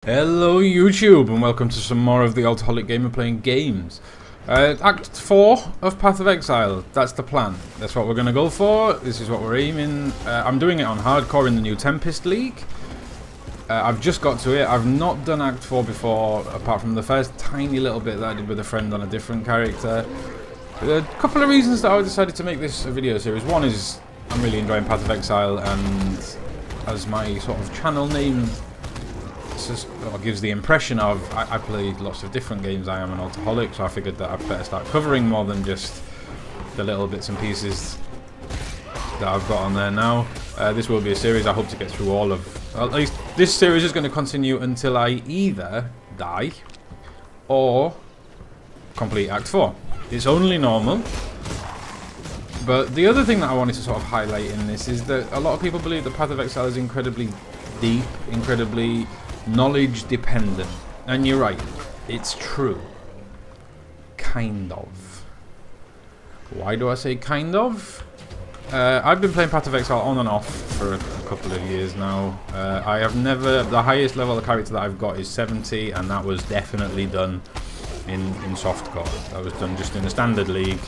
Hello YouTube and welcome to some more of the Alcoholic Gamer playing games. Act 4 of Path of Exile, that's the plan. That's what we're going to go for, this is what we're aiming. I'm doing it on hardcore in the new Tempest League. I've just got to it, I've not done Act 4 before, apart from the first tiny little bit that I did with a friend on a different character. A couple of reasons that I decided to make this a video series. One is I'm really enjoying Path of Exile, and as my sort of channel name gives the impression of, I play lots of different games. I am an alcoholic, so I figured that I'd better start covering more than just the little bits and pieces that I've got on there now. This will be a series. I hope to get through all of, at least this series is going to continue until I either die or complete Act 4. It's only normal. But the other thing that I wanted to sort of highlight in this is that a lot of people believe that Path of Exile is incredibly deep, incredibly knowledge dependent, and you're right, it's true. Kind of. Why do I say kind of? I've been playing Path of Exile on and off for a couple of years now. I have never, the highest level of character that I've got is 70, and that was definitely done in softcore. That was done just in the standard league.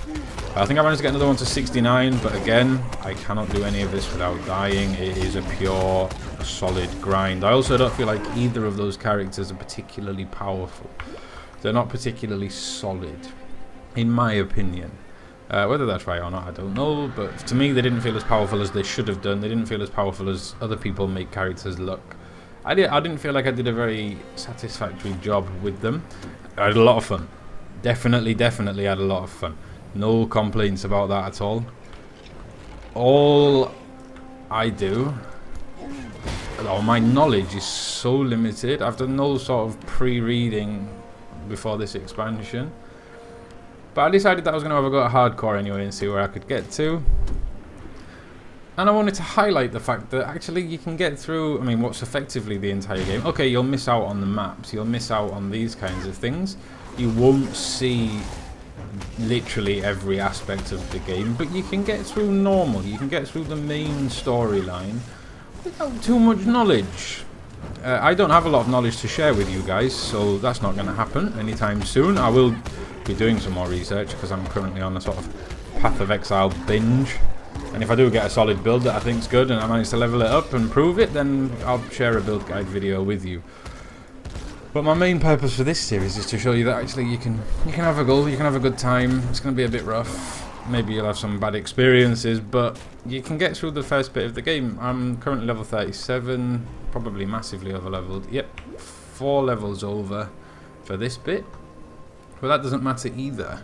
I think I managed to get another one to 69, but again, I cannot do any of this without dying. It is a pure, solid grind. I also don't feel like either of those characters are particularly powerful. They're not particularly solid, in my opinion. Whether that's right or not, I don't know, but to me, they didn't feel as powerful as they should have done. They didn't feel as powerful as other people make characters look. I didn't feel like I did a very satisfactory job with them. I had a lot of fun. Definitely had a lot of fun. No complaints about that at all. All I do, my knowledge is so limited. I've done no sort of pre-reading before this expansion. But I decided that I was going to have a go at hardcore anyway and see where I could get to. And I wanted to highlight the fact that actually you can get through, I mean, what's effectively the entire game. Okay, you'll miss out on the maps, you'll miss out on these kinds of things. You won't see literally every aspect of the game, but you can get through normal, you can get through the main storyline without too much knowledge. I don't have a lot of knowledge to share with you guys, so that's not going to happen anytime soon. I will be doing some more research because I'm currently on a sort of Path of Exile binge, and if I do get a solid build that I think's good and I manage to level it up and prove it, then I'll share a build guide video with you. But my main purpose for this series is to show you that actually you can have a go, you can have a good time. It's going to be a bit rough, maybe you'll have some bad experiences, but you can get through the first bit of the game. I'm currently level 37, probably massively over leveled. Yep, 4 levels over for this bit, but that doesn't matter either.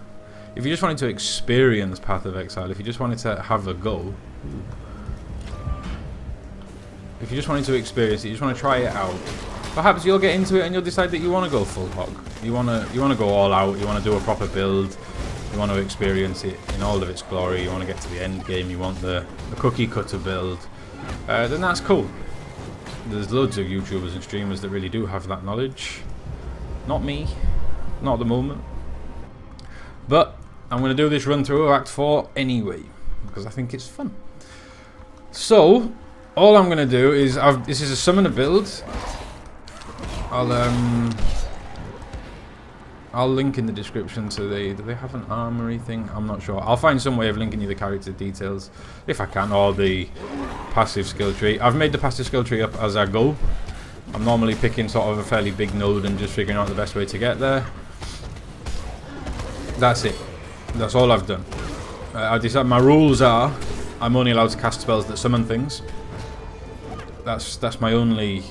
If you just wanted to experience Path of Exile, if you just wanted to have a go, if you just wanted to experience it, you just want to try it out, perhaps you'll get into it and you'll decide that you want to go full hog. You want to go all out. You want to do a proper build. You want to experience it in all of its glory. You want to get to the end game. You want the cookie cutter build. Then that's cool. There's loads of YouTubers and streamers that really do have that knowledge. Not me. Not at the moment. But I'm going to do this run through of Act 4 anyway, because I think it's fun. So all I'm going to do is, this is a summoner build. I'll link in the description to do they have an armory thing? I'm not sure. I'll find some way of linking you the character details if I can, or the passive skill tree. I've made the passive skill tree up as I go. I'm normally picking sort of a fairly big node and just figuring out the best way to get there. That's it. That's all I've done. I decided my rules are I'm only allowed to cast spells that summon things. That's my only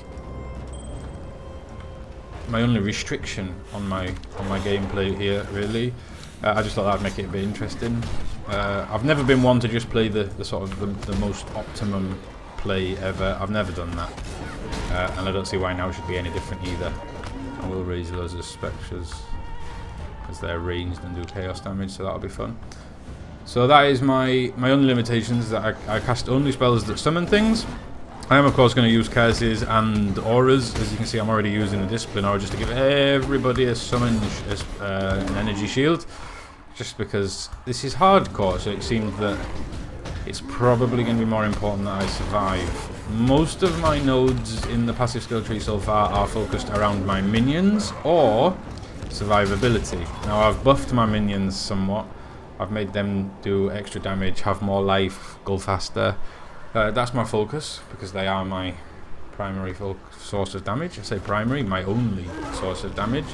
restriction on my gameplay here, really. I just thought that'd make it a bit interesting. I've never been one to just play the sort of the most optimum play ever. I've never done that, and I don't see why now it should be any different either. I will raise loads of spectres because they're ranged and do chaos damage, so that'll be fun. So that is my only limitations, that I cast only spells that summon things. I am of course going to use curses and auras. As you can see, I'm already using a discipline aura just to give everybody a summon, an energy shield, just because this is hardcore, so it seems that it's probably going to be more important that I survive Most of my nodes in the passive skill tree so far are focused around my minions or survivability. Now I've buffed my minions somewhat. I've made them do extra damage, have more life, go faster. That's my focus because they are my primary source of damage. I say primary, my only source of damage.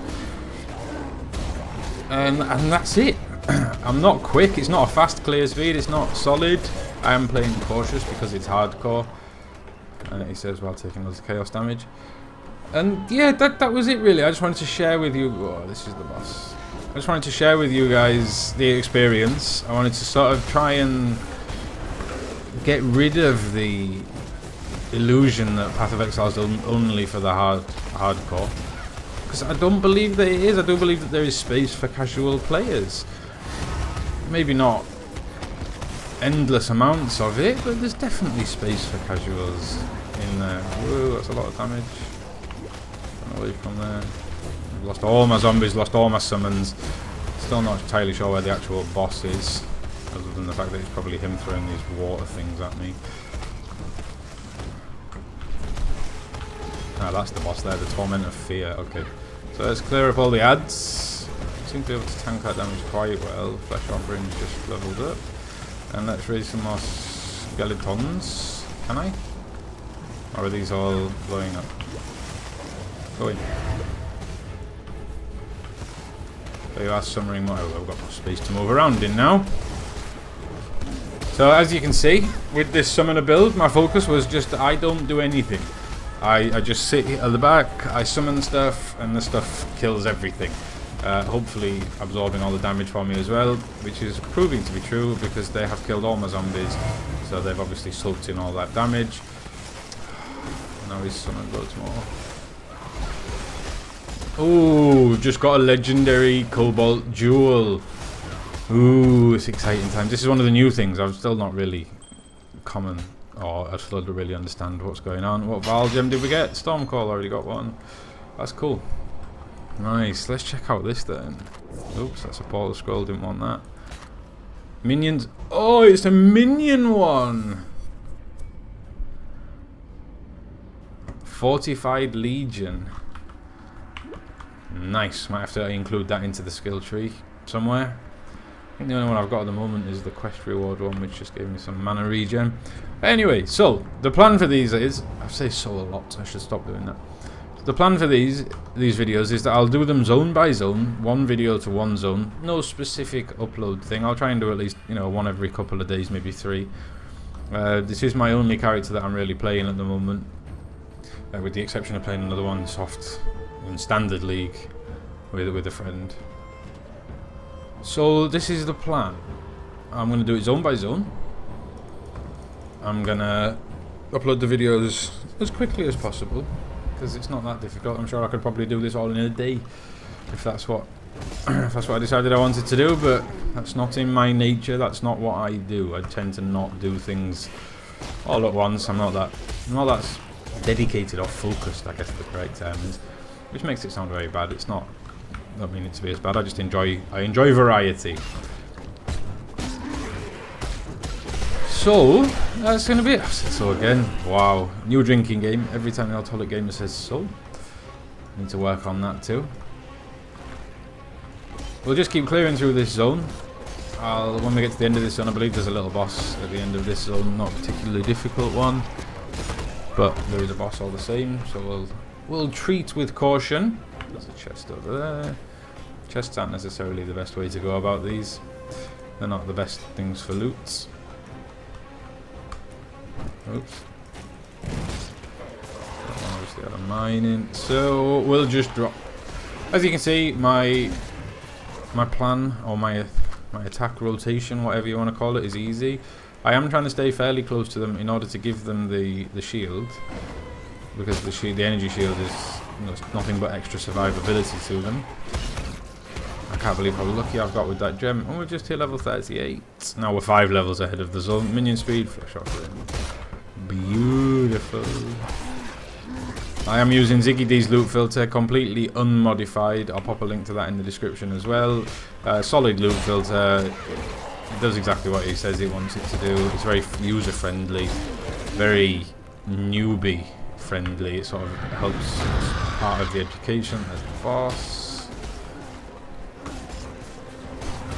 And that's it. I'm not quick, it's not a fast clear speed, it's not solid. I am playing cautious because it's hardcore. And he says while taking loads of chaos damage. And yeah, that was it really. I just wanted to share with you... Oh, this is the boss. I just wanted to share with you guys the experience. I wanted to sort of try and get rid of the illusion that Path of Exile is only for the hardcore. Because I don't believe that it is. I do believe that there is space for casual players. Maybe not endless amounts of it, but there's definitely space for casuals in there. Whoa, that's a lot of damage. Run away from there. I've lost all my zombies, lost all my summons. Still not entirely sure where the actual boss is, other than the fact that it's probably him throwing these water things at me. Ah, that's the boss there, the Torment of Fear. Okay, so let's clear up all the ads. Seem to be able to tank that damage quite well. Flesh Offering just leveled up. And let's raise some more skeletons. Can I? Or are these all blowing up? Go in. There you are, summoning more. Oh, I've got more space to move around in now. So as you can see, with this summoner build, my focus was just I don't do anything. I just sit at the back, I summon stuff, and the stuff kills everything. Hopefully absorbing all the damage for me as well, which is proving to be true because they have killed all my zombies, so they've obviously soaked in all that damage. Now he's summoned loads more. Ooh, just got a legendary Cobalt Jewel. Ooh, it's exciting times. This is one of the new things. I've still not really common, or I still don't really understand what's going on. What Val gem did we get? Stormcall, already got one. That's cool. Nice, let's check out this then. Oops, that's a portal scroll, didn't want that. Minions. Oh, it's a minion one! Fortified Legion. Nice, might have to include that into the skill tree somewhere. I think the only one I've got at the moment is the quest reward one, which just gave me some mana regen. Anyway, so, the plan for these is... I say so a lot, so I should stop doing that. The plan for these videos is that I'll do them zone by zone, one video to one zone, no specific upload thing. I'll try and do at least, you know, one every couple of days, maybe 3. This is my only character that I'm really playing at the moment, with the exception of playing another one soft in standard league with a friend. So this is the plan. I'm going to do it zone by zone. I'm going to upload the videos as quickly as possible, because it's not that difficult. I'm sure I could probably do this all in a day if that's what I decided I wanted to do, but that's not in my nature. That's not what I do. I tend to not do things all at once. I'm not that dedicated or focused, I guess the correct term is, which makes it sound very bad. It's not. I don't mean it to be as bad. I just enjoy variety. So, that's going to be it. So again, wow, new drinking game. Every time the Alcoholic Gamer says so. Need to work on that too. We'll just keep clearing through this zone. When we get to the end of this zone, I believe there's a little boss at the end of this zone. Not a particularly difficult one, but there is a boss all the same. So we'll treat with caution. There's a chest over there. Chests aren't necessarily the best way to go about these. They're not the best things for loots. Oops. Obviously had a mine in, so we'll just drop. As you can see, my plan, or my attack rotation, whatever you want to call it, is easy. I am trying to stay fairly close to them in order to give them the shield, because the energy shield is, you know, nothing but extra survivability to them. I can't believe how lucky I've got with that gem. And we're just hit level 38. Now we're 5 levels ahead of the zone. Minion speed, flesh offering. Beautiful. I am using Ziggy D's loot filter, completely unmodified. I'll pop a link to that in the description as well. Solid loot filter. It does exactly what he says it wants it to do. It's very user friendly. Very newbie friendly. It sort of helps part of the education. There's the boss.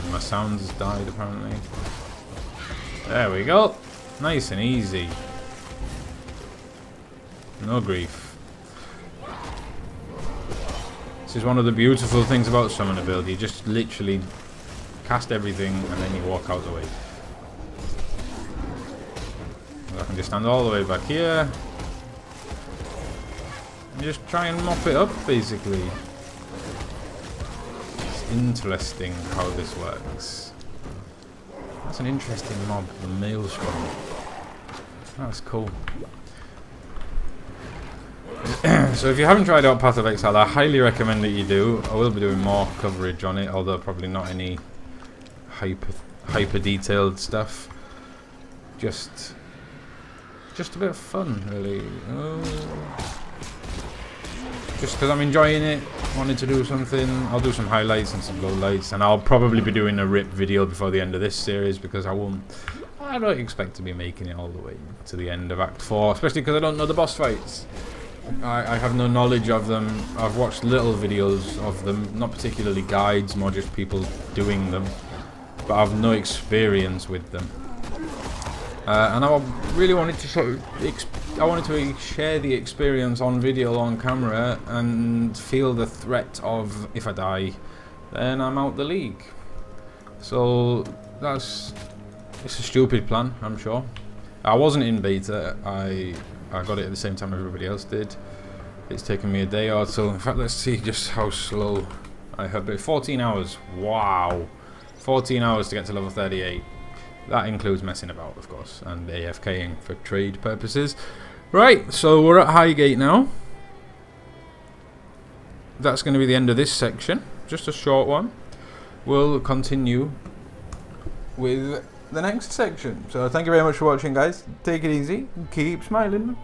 And my sound's died apparently. There we go. Nice and easy. No grief. This is one of the beautiful things about Summoner build. You just literally cast everything and then you walk out the way. I can just stand all the way back here and just try and mop it up, basically. It's interesting how this works. That's an interesting mob, the Maelstrom. That's cool. So if you haven't tried out Path of Exile, I highly recommend that you do. I will be doing more coverage on it, although probably not any hyper detailed stuff. Just a bit of fun, really. Just because I'm enjoying it, wanted to do something. I'll do some highlights and some lowlights, and I'll probably be doing a rip video before the end of this series because I don't expect to be making it all the way to the end of Act 4, especially because I don't know the boss fights. I have no knowledge of them. I've watched little videos of them, not particularly guides, more just people doing them, but I have no experience with them. And I really wanted to share the experience on video, on camera, and feel the threat of if I die, then I'm out the league. So it's a stupid plan, I'm sure. I wasn't in beta. I got it at the same time everybody else did. It's taken me a day or so. In fact, let's see just how slow I have been. 14 hours. Wow. 14 hours to get to level 38. That includes messing about, of course, and AFKing for trade purposes. Right, so we're at Highgate now. That's going to be the end of this section. Just a short one. We'll continue with the next section. So thank you very much for watching, guys. Take it easy. Keep smiling.